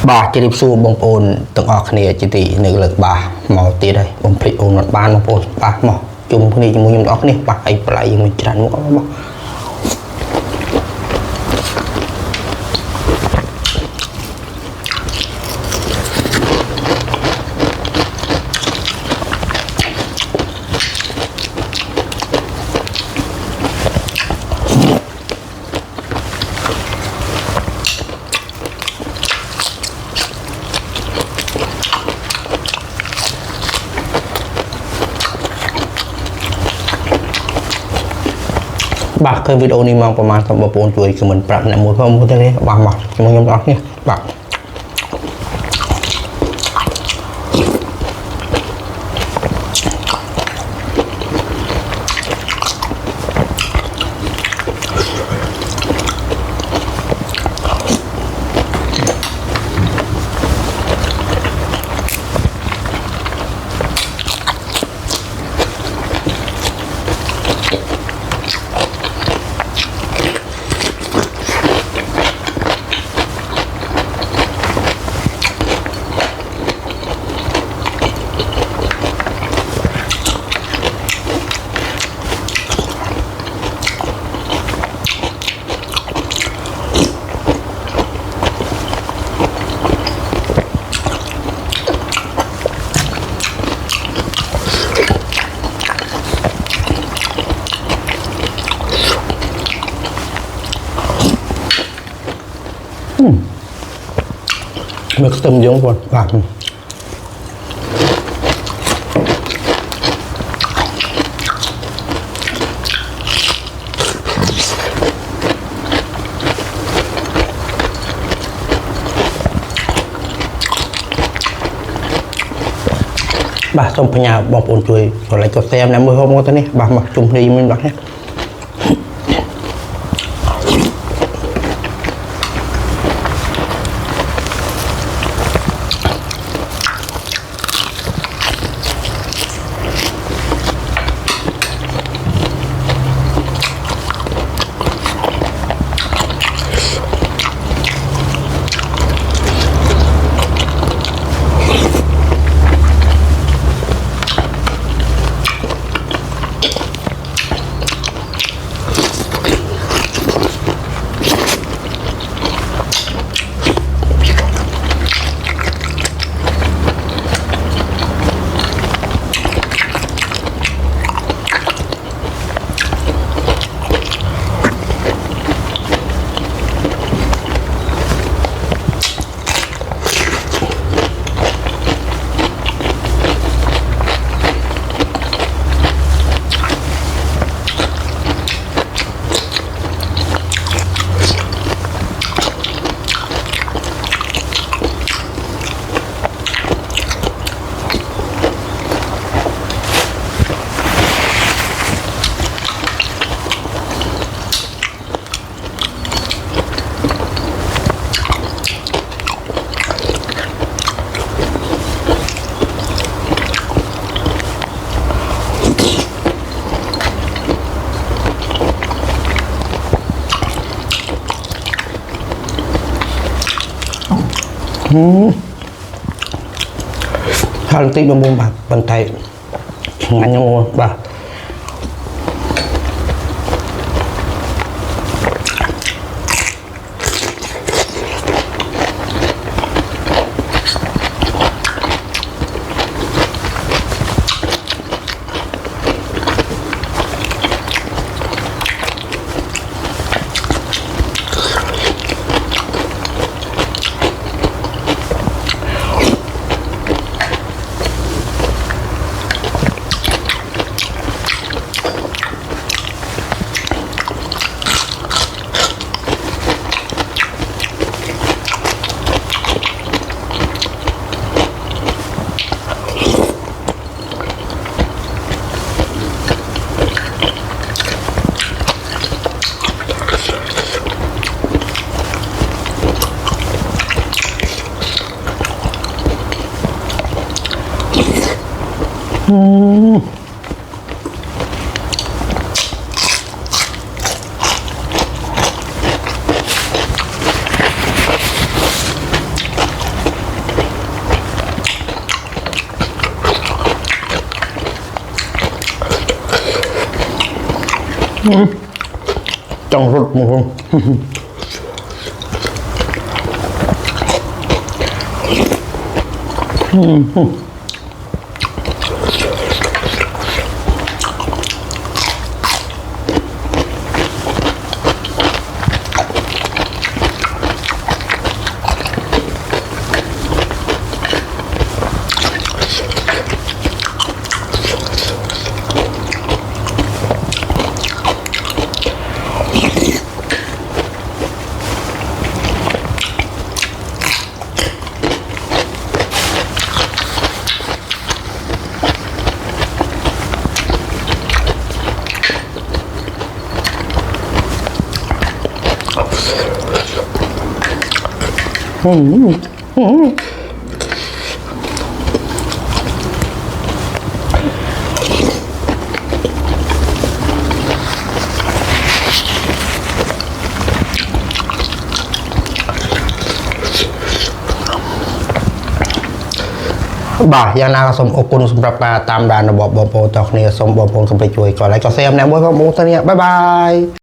บ่จะรีบสู้บงโอนตึงออกเนี่ยจิติหนึ่งเลิกบ่หมอตีได้บงผลิโอนหมดบ้านบงโอนบ่หมอจุ่มคนนี้จุ่มออกนี่บ่ไอ้ปลายยังมีจานมุกบ่บากเคยวิดีโอนี้มองประมาณ3 4 จุยคือเหมือนปรับในมือเพิ่มมือได้เลยบางหมอกมันยอมรับเนี่ยบากมันเติมเยอะกว่าบากบ่าสมพญาบองปูนจุยอะไรก็แซมในมือเขาหมดตัวนี้บ่าหมักจุ่มดีมันแบบนี้ถ้าตีบะมุมแบบบันไทยงานยังโมบ่า จังรสมั้งบ่าอย่างนาสมอบกุลสำหรับการตามดานระบบบอลตอกเนี่ยสมบอลกำไปช่วยก่อนไลค์ก็แซมแนวบอยของมูตัวเนี่ยบ๊ายบาย